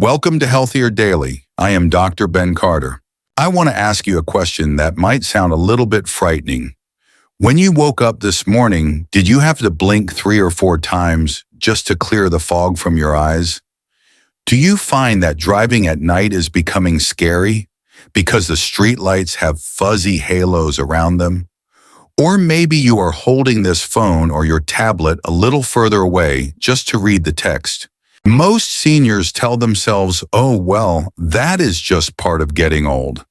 Welcome to Healthier Daily. I am Dr. Ben Carter. I want to ask you a question that might sound a little bit frightening. When you woke up this morning, did you have to blink 3 or 4 times just to clear the fog from your eyes? Do you find that driving at night is becoming scary because the streetlights have fuzzy halos around them? Or maybe you are holding this phone or your tablet a little further away just to read the text. Most seniors tell themselves, oh, well, that is just part of getting old.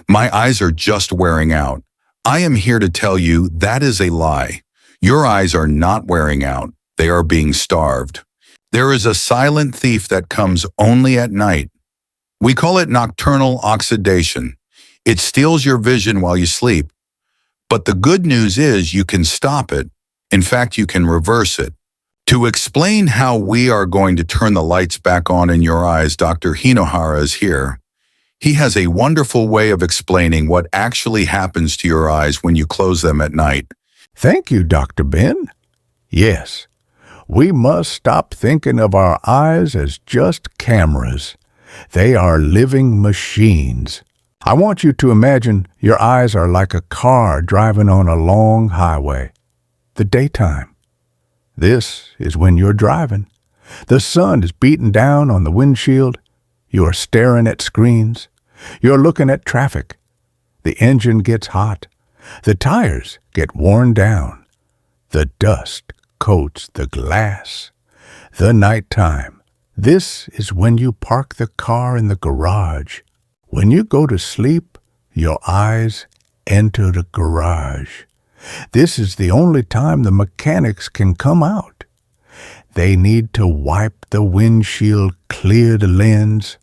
My eyes are just wearing out. I am here to tell you that is a lie. Your eyes are not wearing out. They are being starved. There is a silent thief that comes only at night. We call it nocturnal oxidation. It steals your vision while you sleep. But the good news is you can stop it. In fact, you can reverse it. To explain how we are going to turn the lights back on in your eyes, Dr. Hinohara is here. He has a wonderful way of explaining what actually happens to your eyes when you close them at night. Thank you, Dr. Ben. Yes, we must stop thinking of our eyes as just cameras. They are living machines. I want you to imagine your eyes are like a car driving on a long highway. The daytime. This is when you're driving. The sun is beating down on the windshield. You are staring at screens. You're looking at traffic. The engine gets hot. The tires get worn down. The dust coats the glass. The nighttime. This is when you park the car in the garage. When you go to sleep, your eyes enter the garage. This is the only time the mechanics can come out. They need to wipe the windshield, clear the lens.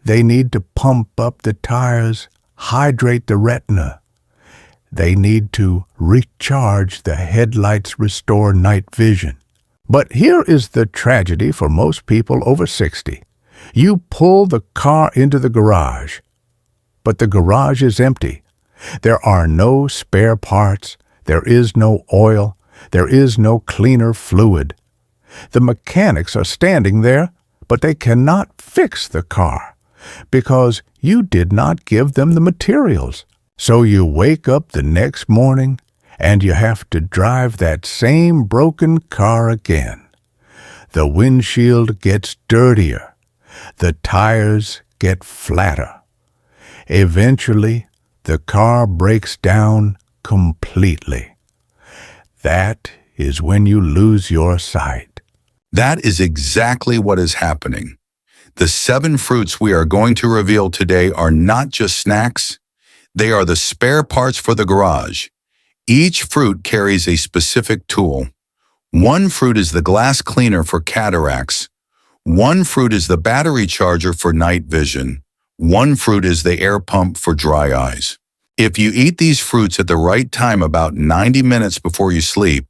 They need to pump up the tires, hydrate the retina. They need to recharge the headlights, restore night vision. But here is the tragedy for most people over 60. You pull the car into the garage, but the garage is empty. There are no spare parts. There is no oil. There is no cleaner fluid. The mechanics are standing there, but they cannot fix the car because you did not give them the materials. So you wake up the next morning and you have to drive that same broken car again. The windshield gets dirtier. The tires get flatter. Eventually, the car breaks down completely. That is when you lose your sight. That is exactly what is happening. The 7 fruits we are going to reveal today are not just snacks. They are the spare parts for the garage. Each fruit carries a specific tool. One fruit is the glass cleaner for cataracts. One fruit is the battery charger for night vision. One fruit is the air pump for dry eyes. If you eat these fruits at the right time, about 90 minutes before you sleep,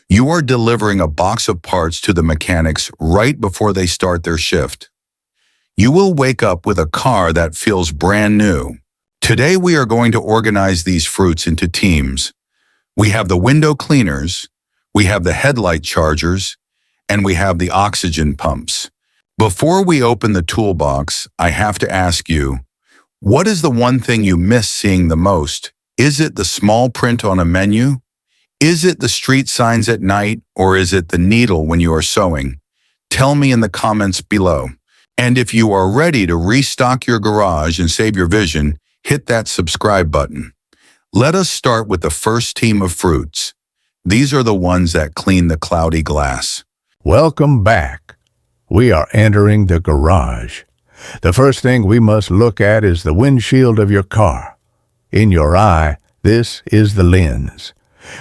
you are delivering a box of parts to the mechanics right before they start their shift. You will wake up with a car that feels brand new. Today we are going to organize these fruits into teams. We have the window cleaners, we have the headlight chargers, and we have the oxygen pumps. Before we open the toolbox, I have to ask you, what is the one thing you miss seeing the most? Is it the small print on a menu? Is it the street signs at night, or is it the needle when you are sewing? Tell me in the comments below. And if you are ready to restock your garage and save your vision, hit that subscribe button. Let us start with the first team of fruits. These are the ones that clean the cloudy glass. Welcome back. We are entering the garage. The first thing we must look at is the windshield of your car. In your eye, this is the lens.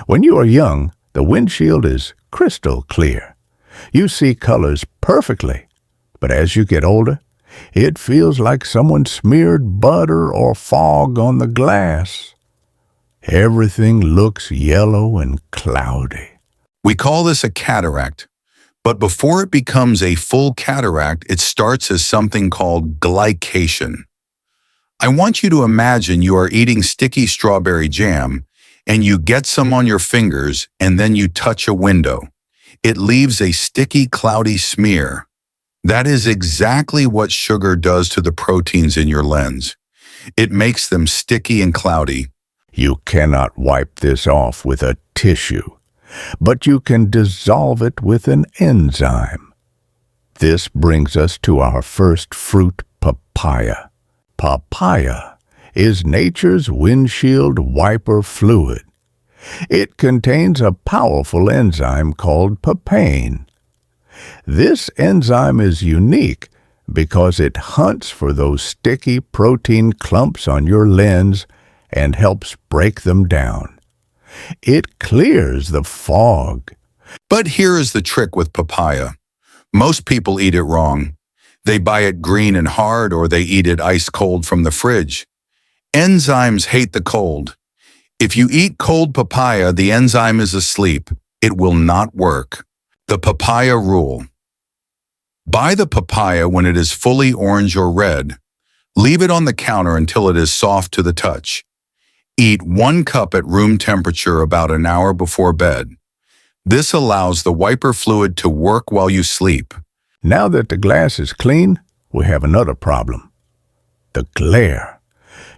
When you are young, the windshield is crystal clear. You see colors perfectly. But as you get older, it feels like someone smeared butter or fog on the glass. Everything looks yellow and cloudy. We call this a cataract. But before it becomes a full cataract, it starts as something called glycation. I want you to imagine you are eating sticky strawberry jam, and you get some on your fingers, and then you touch a window. It leaves a sticky, cloudy smear. That is exactly what sugar does to the proteins in your lens. It makes them sticky and cloudy. You cannot wipe this off with a tissue, but you can dissolve it with an enzyme. This brings us to our first fruit, papaya. Papaya is nature's windshield wiper fluid. It contains a powerful enzyme called papain. This enzyme is unique because it hunts for those sticky protein clumps on your lens and helps break them down. It clears the fog. But here is the trick with papaya. Most people eat it wrong. They buy it green and hard, or they eat it ice cold from the fridge. Enzymes hate the cold. If you eat cold papaya, the enzyme is asleep. It will not work. The papaya rule. Buy the papaya when it is fully orange or red. Leave it on the counter until it is soft to the touch. Eat 1 cup at room temperature about an hour before bed. This allows the wiper fluid to work while you sleep. Now that the glass is clean, we have another problem. The glare.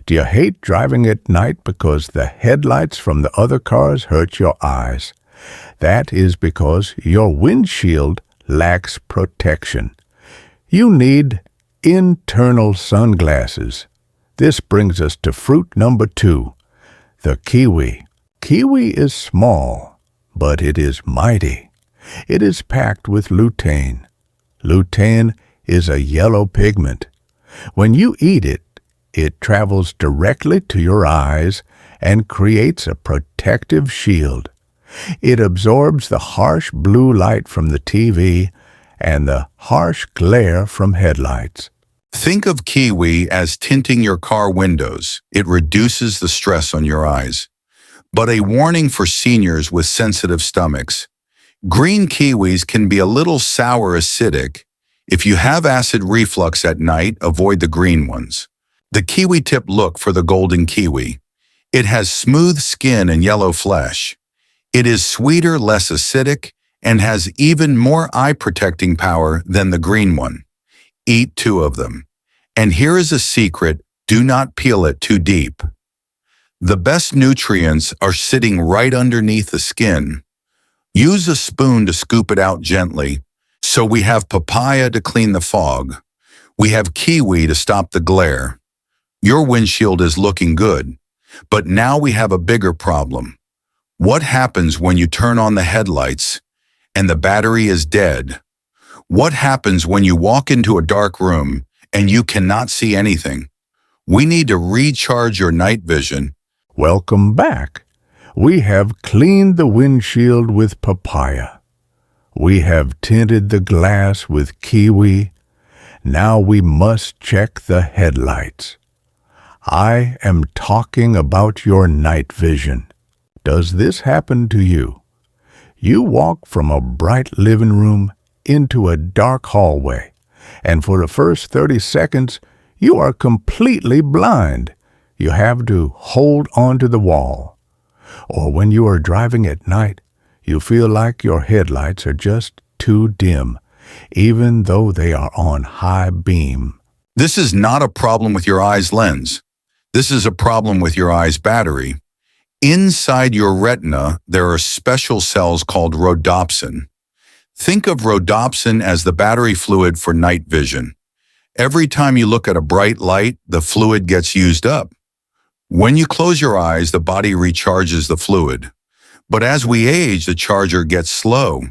Do you hate driving at night because the headlights from the other cars hurt your eyes? That is because your windshield lacks protection. You need internal sunglasses. This brings us to fruit number 2, the kiwi. Kiwi is small, but it is mighty. It is packed with lutein. Lutein is a yellow pigment. When you eat it, it travels directly to your eyes and creates a protective shield. It absorbs the harsh blue light from the TV and the harsh glare from headlights. Think of kiwi as tinting your car windows. It reduces the stress on your eyes. But a warning for seniors with sensitive stomachs. Green kiwis can be a little sour acidic. If you have acid reflux at night, avoid the green ones. The kiwi tip: look for the golden kiwi. It has smooth skin and yellow flesh. It is sweeter, less acidic, and has even more eye-protecting power than the green one. Eat 2 of them. And here is a secret: do not peel it too deep. The best nutrients are sitting right underneath the skin. Use a spoon to scoop it out gently. So we have papaya to clean the fog. We have kiwi to stop the glare. Your windshield is looking good. But now we have a bigger problem. What happens when you turn on the headlights and the battery is dead? What happens when you walk into a dark room and you cannot see anything? We need to recharge your night vision. Welcome back. We have cleaned the windshield with papaya. We have tinted the glass with kiwi. Now we must check the headlights. I am talking about your night vision. Does this happen to you? You walk from a bright living room into a dark hallway, and for the first 30 seconds, you are completely blind. You have to hold onto the wall. Or when you are driving at night, you feel like your headlights are just too dim, even though they are on high beam. This is not a problem with your eye's lens. This is a problem with your eye's battery. Inside your retina, there are special cells called rhodopsin. Think of rhodopsin as the battery fluid for night vision. Every time you look at a bright light, the fluid gets used up. When you close your eyes, the body recharges the fluid. But as we age, the charger gets slow,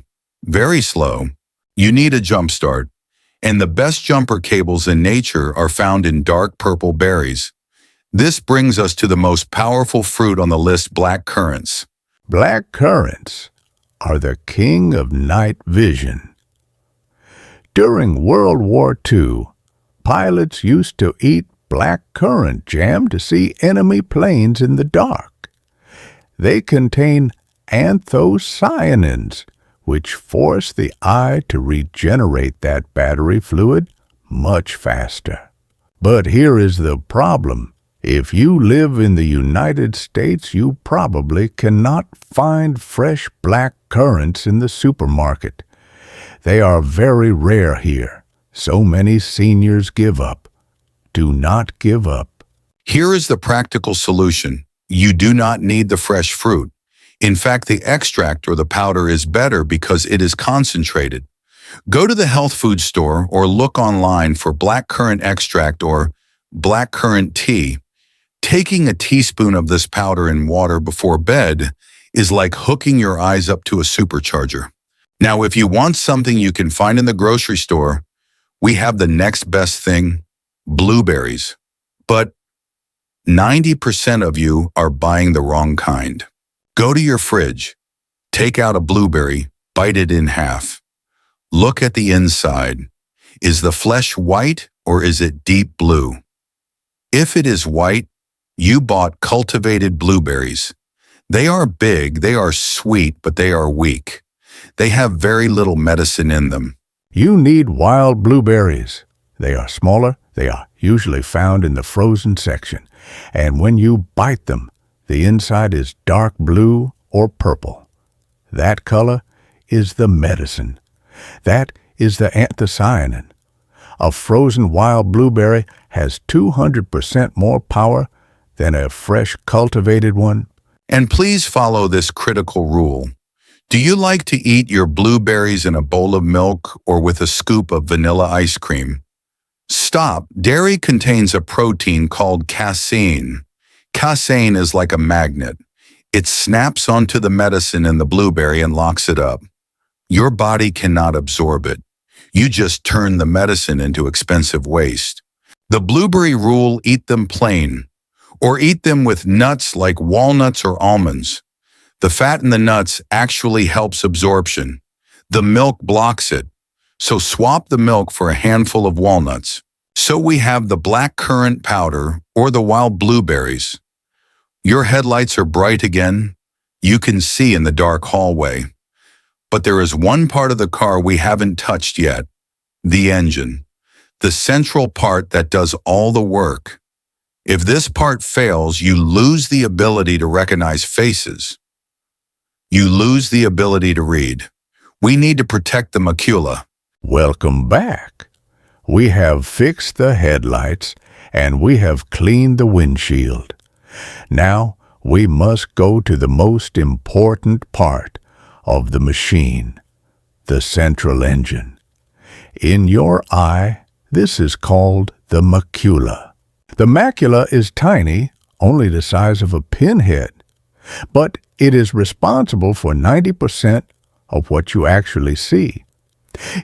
very slow. You need a jump start. And the best jumper cables in nature are found in dark purple berries. This brings us to the most powerful fruit on the list: black currants. Black currants are the king of night vision. During World War II, pilots used to eat black currant jam to see enemy planes in the dark. They contain anthocyanins, which force the eye to regenerate that battery fluid much faster. But here is the problem. If you live in the United States, you probably cannot find fresh black currants in the supermarket. They are very rare here, So many seniors give up. Do not give up. Here is the practical solution. You do not need the fresh fruit. In fact, the extract or the powder is better because it is concentrated. Go to the health food store or look online for blackcurrant extract or blackcurrant tea. Taking a teaspoon of this powder in water before bed is like hooking your eyes up to a supercharger. Now, if you want something you can find in the grocery store, we have the next best thing, blueberries. But 90% of you are buying the wrong kind. Go to your fridge, take out a blueberry, bite it in half. Look at the inside. Is the flesh white or is it deep blue? If it is white, you bought cultivated blueberries. They are big, they are sweet, but they are weak. They have very little medicine in them. You need wild blueberries. They are smaller. They are usually found in the frozen section. And when you bite them, the inside is dark blue or purple. That color is the medicine. That is the anthocyanin. A frozen wild blueberry has 200% more power than a fresh cultivated one. And please follow this critical rule. Do you like to eat your blueberries in a bowl of milk or with a scoop of vanilla ice cream? Stop. Dairy contains a protein called casein. Casein is like a magnet. It snaps onto the medicine in the blueberry and locks it up. Your body cannot absorb it. You just turn the medicine into expensive waste. The blueberry rule: eat them plain, or eat them with nuts like walnuts or almonds. The fat in the nuts actually helps absorption. The milk blocks it. So swap the milk for a handful of walnuts. So we have the blackcurrant powder or the wild blueberries. Your headlights are bright again. You can see in the dark hallway. But there is one part of the car we haven't touched yet: the engine, the central part that does all the work. If this part fails, you lose the ability to recognize faces. You lose the ability to read. We need to protect the macula. Welcome back. We have fixed the headlights and we have cleaned the windshield. Now we must go to the most important part of the machine, the central engine. In your eye, this is called the macula. The macula is tiny, only the size of a pinhead, but it is responsible for 90% of what you actually see.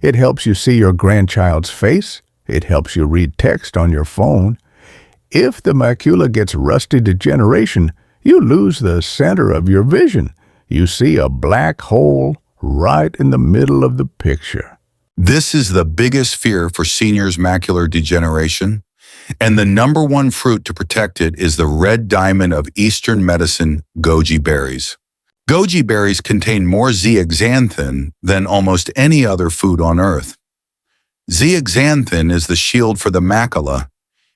It helps you see your grandchild's face. It helps you read text on your phone. If the macula gets rusty degeneration, you lose the center of your vision. You see a black hole right in the middle of the picture. This is the biggest fear for seniors' macular degeneration, and the number one fruit to protect it is the red diamond of Eastern medicine, goji berries. Goji berries contain more zeaxanthin than almost any other food on earth. Zeaxanthin is the shield for the macula.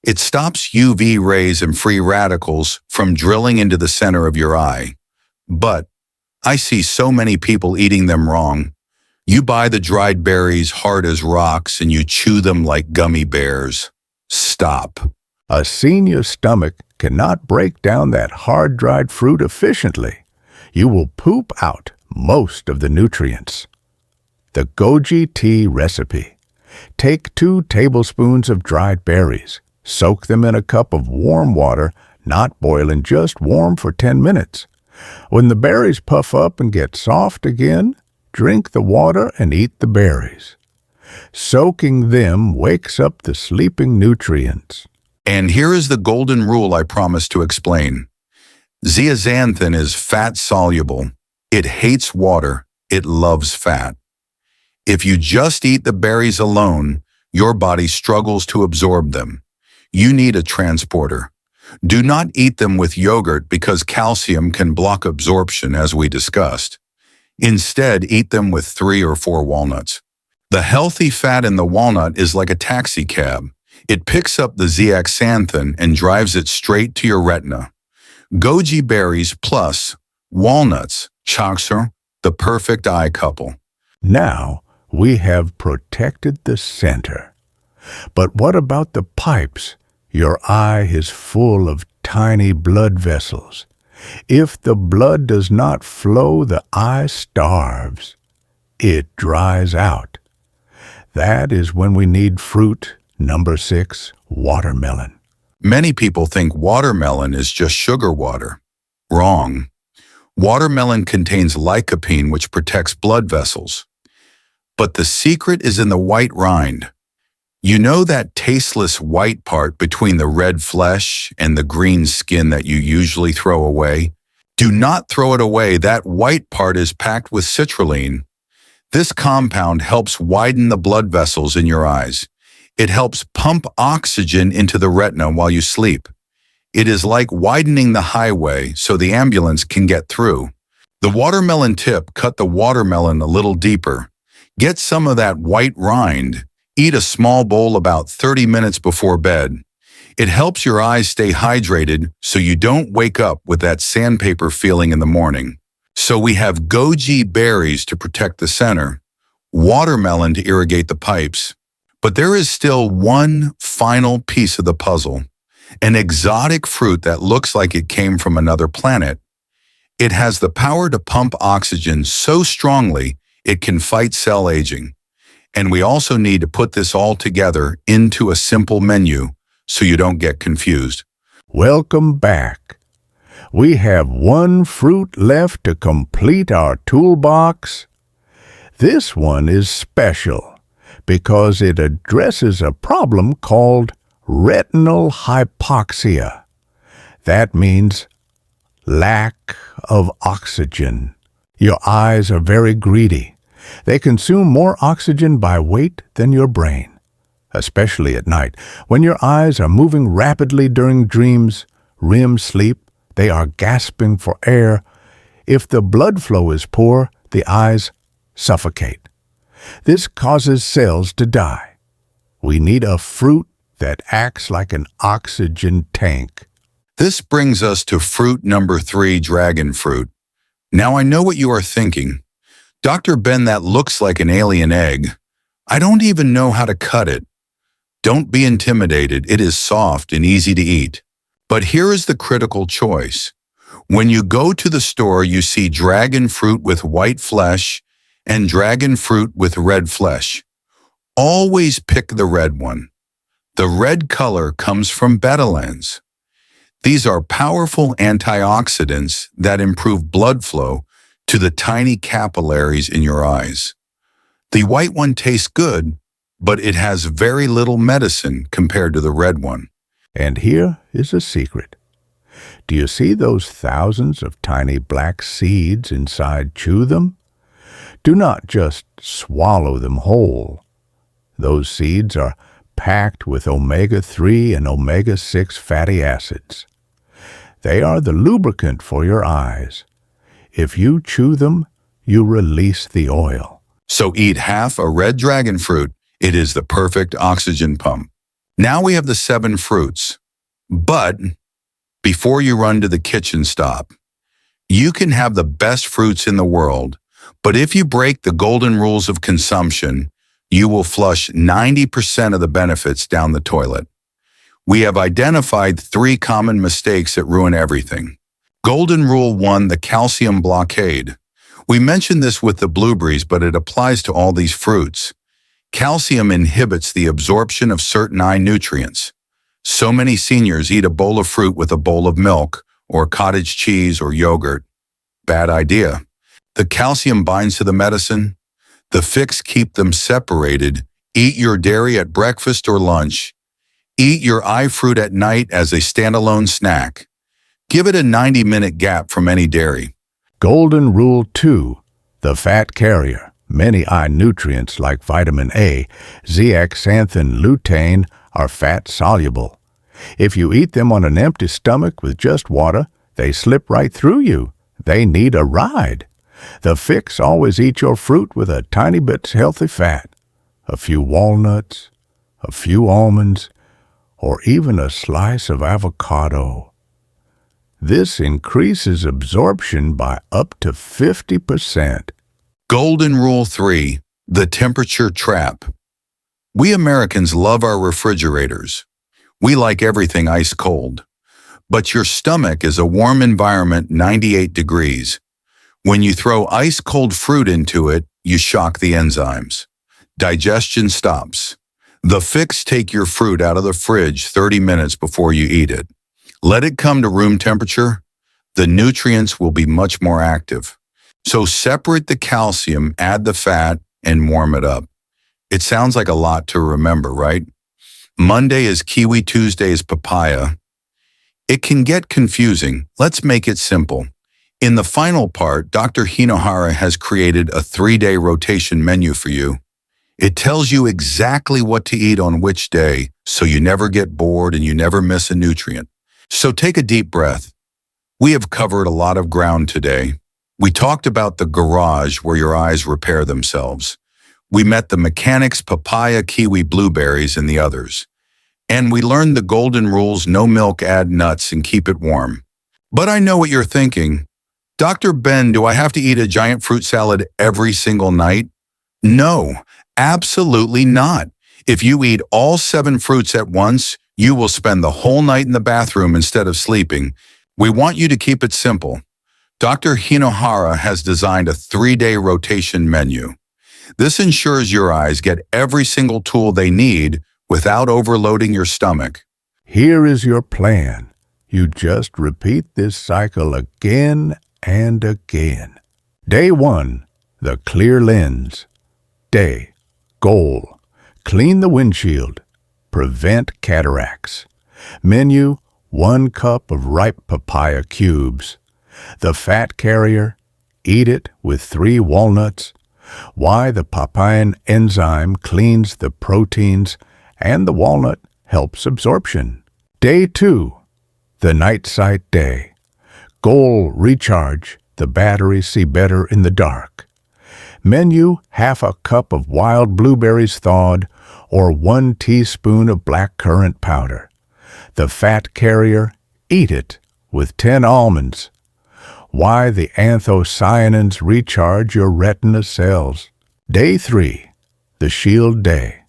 It stops UV rays and free radicals from drilling into the center of your eye. But I see so many people eating them wrong. You buy the dried berries hard as rocks and you chew them like gummy bears. Stop. A senior's stomach cannot break down that hard-dried fruit efficiently. You will poop out most of the nutrients. The goji tea recipe. Take 2 tablespoons of dried berries. Soak them in a cup of warm water, not boiling, just warm for 10 minutes. When the berries puff up and get soft again, drink the water and eat the berries. Soaking them wakes up the sleeping nutrients. And here is the golden rule I promised to explain. Zeaxanthin is fat-soluble. It hates water. It loves fat. If you just eat the berries alone, your body struggles to absorb them. You need a transporter. Do not eat them with yogurt because calcium can block absorption, as we discussed. Instead, eat them with 3 or 4 walnuts. The healthy fat in the walnut is like a taxi cab. It picks up the zeaxanthin and drives it straight to your retina. Goji berries plus walnuts, chaksar, the perfect eye couple. Now we have protected the center. But what about the pipes? Your eye is full of tiny blood vessels. If the blood does not flow, the eye starves. It dries out. That is when we need fruit number 6, watermelon. Many people think watermelon is just sugar water. Wrong. Watermelon contains lycopene, which protects blood vessels. But the secret is in the white rind. You know that tasteless white part between the red flesh and the green skin that you usually throw away? Do not throw it away. That white part is packed with citrulline. This compound helps widen the blood vessels in your eyes. It helps pump oxygen into the retina while you sleep. It is like widening the highway so the ambulance can get through. The watermelon tip: cut the watermelon a little deeper. Get some of that white rind. Eat a small bowl about 30 minutes before bed. It helps your eyes stay hydrated so you don't wake up with that sandpaper feeling in the morning. So we have goji berries to protect the center, watermelon to irrigate the pipes. But there is still one final piece of the puzzle, an exotic fruit that looks like it came from another planet. It has the power to pump oxygen so strongly it can fight cell aging. And we also need to put this all together into a simple menu so you don't get confused. Welcome back. We have one fruit left to complete our toolbox. This one is special because it addresses a problem called retinal hypoxia. That means lack of oxygen. Your eyes are very greedy. They consume more oxygen by weight than your brain, especially at night. When your eyes are moving rapidly during dreams, REM sleep, they are gasping for air. If the blood flow is poor, the eyes suffocate. This causes cells to die. We need a fruit that acts like an oxygen tank. This brings us to fruit number 3, dragon fruit. Now I know what you are thinking. Dr. Ben, that looks like an alien egg. I don't even know how to cut it. Don't be intimidated. It is soft and easy to eat. But here is the critical choice. When you go to the store, you see dragon fruit with white flesh and dragon fruit with red flesh. Always pick the red one. The red color comes from betalains. These are powerful antioxidants that improve blood flow to the tiny capillaries in your eyes. The white one tastes good, but it has very little medicine compared to the red one. And here is a secret. Do you see those thousands of tiny black seeds inside? Chew them. Do not just swallow them whole. Those seeds are packed with omega-3 and omega-6 fatty acids. They are the lubricant for your eyes. If you chew them, you release the oil. So eat half a red dragon fruit. It is the perfect oxygen pump. Now we have the 7 fruits. But before you run to the kitchen, stop. You can have the best fruits in the world, but if you break the golden rules of consumption, you will flush 90% of the benefits down the toilet. We have identified 3 common mistakes that ruin everything. Golden Rule 1, the calcium blockade. We mentioned this with the blueberries, but it applies to all these fruits. Calcium inhibits the absorption of certain eye nutrients. So many seniors eat a bowl of fruit with a bowl of milk, or cottage cheese or yogurt. Bad idea. The calcium binds to the medicine. The fix: keep them separated. Eat your dairy at breakfast or lunch. Eat your eye fruit at night as a standalone snack. Give it a 90-minute gap from any dairy. Golden Rule 2, the fat carrier. Many eye nutrients like vitamin A, zeaxanthin and lutein are fat-soluble. If you eat them on an empty stomach with just water, they slip right through you. They need a ride. The fix: always eat your fruit with a tiny bit healthy fat. A few walnuts, a few almonds, or even a slice of avocado. This increases absorption by up to 50%. Golden Rule 3, the temperature trap. We Americans love our refrigerators. We like everything ice cold. But your stomach is a warm environment, 98 degrees. When you throw ice cold fruit into it, you shock the enzymes. Digestion stops. The fix: take your fruit out of the fridge 30 minutes before you eat it. Let it come to room temperature. The nutrients will be much more active. So separate the calcium, add the fat, and warm it up. It sounds like a lot to remember, right? Monday is kiwi, Tuesday is papaya. It can get confusing. Let's make it simple. In the final part, Dr. Hinohara has created a 3-day rotation menu for you. It tells you exactly what to eat on which day, so you never get bored and you never miss a nutrient. So take a deep breath. We have covered a lot of ground today. We talked about the garage where your eyes repair themselves. We met the mechanics: papaya, kiwi, blueberries, and the others. And we learned the golden rules: no milk, add nuts, and keep it warm. But I know what you're thinking. Dr. Ben, do I have to eat a giant fruit salad every single night? No, absolutely not. If you eat all 7 fruits at once, you will spend the whole night in the bathroom instead of sleeping. We want you to keep it simple. Dr. Hinohara has designed a 3-day rotation menu. This ensures your eyes get every single tool they need without overloading your stomach. Here is your plan. You just repeat this cycle again and again. Day 1, the clear lens. Day, goal, clean the windshield, prevent cataracts. Menu, 1 cup of ripe papaya cubes. The fat carrier, eat it with 3 walnuts. Why the papain enzyme cleans the proteins and the walnut helps absorption. Day 2, the night sight day. Goal, recharge, the batteries see better in the dark. Menu, 1/2 cup of wild blueberries thawed or 1 teaspoon of blackcurrant powder. The fat carrier, eat it with 10 almonds. Why the anthocyanins recharge your retina cells. Day 3, the shield day.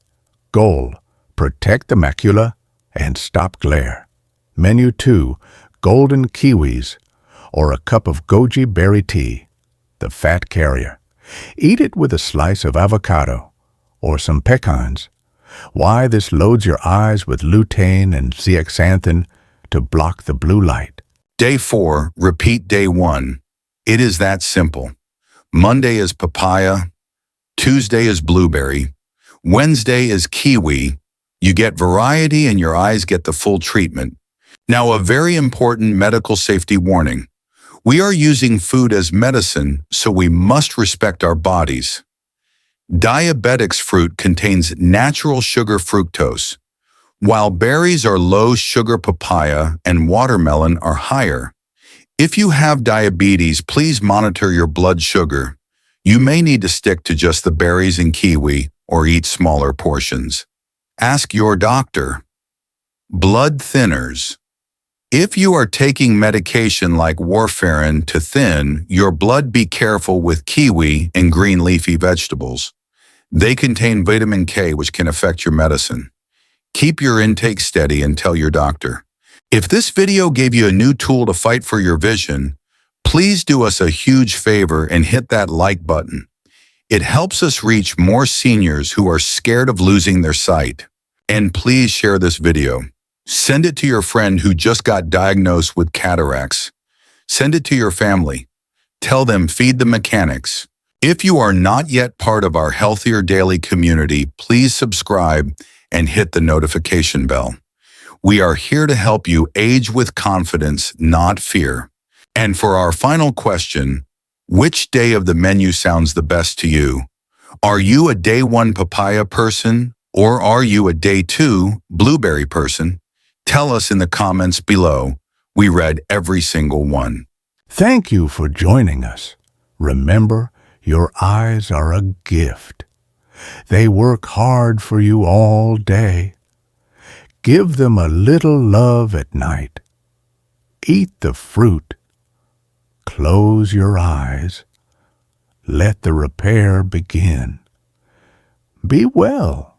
Goal, protect the macula and stop glare. Menu 2, golden kiwis or a cup of goji berry tea. The fat carrier. Eat it with a slice of avocado or some pecans. Why this loads your eyes with lutein and zeaxanthin to block the blue light. Day 4, repeat day 1. It is that simple. Monday is papaya. Tuesday is blueberry. Wednesday is kiwi. You get variety and your eyes get the full treatment. Now, a very important medical safety warning. We are using food as medicine, so we must respect our bodies. Diabetics' fruit contains natural sugar fructose, while berries are low sugar, papaya and watermelon are higher. If you have diabetes, please monitor your blood sugar. You may need to stick to just the berries and kiwi or eat smaller portions. Ask your doctor. Blood thinners. If you are taking medication like warfarin to thin your blood, be careful with kiwi and green leafy vegetables. They contain vitamin K, which can affect your medicine. Keep your intake steady and tell your doctor. If this video gave you a new tool to fight for your vision, please do us a huge favor and hit that like button. It helps us reach more seniors who are scared of losing their sight. And please share this video. Send it to your friend who just got diagnosed with cataracts. Send it to your family. Tell them, feed the mechanics. If you are not yet part of our Healthier Daily community, please subscribe and hit the notification bell. We are here to help you age with confidence, not fear. And for our final question, which day of the menu sounds the best to you? Are you a day 1 papaya person or are you a day 2 blueberry person? Tell us in the comments below. We read every single one. Thank you for joining us. Remember, your eyes are a gift. They work hard for you all day. Give them a little love at night. Eat the fruit. Close your eyes. Let the repair begin. Be well.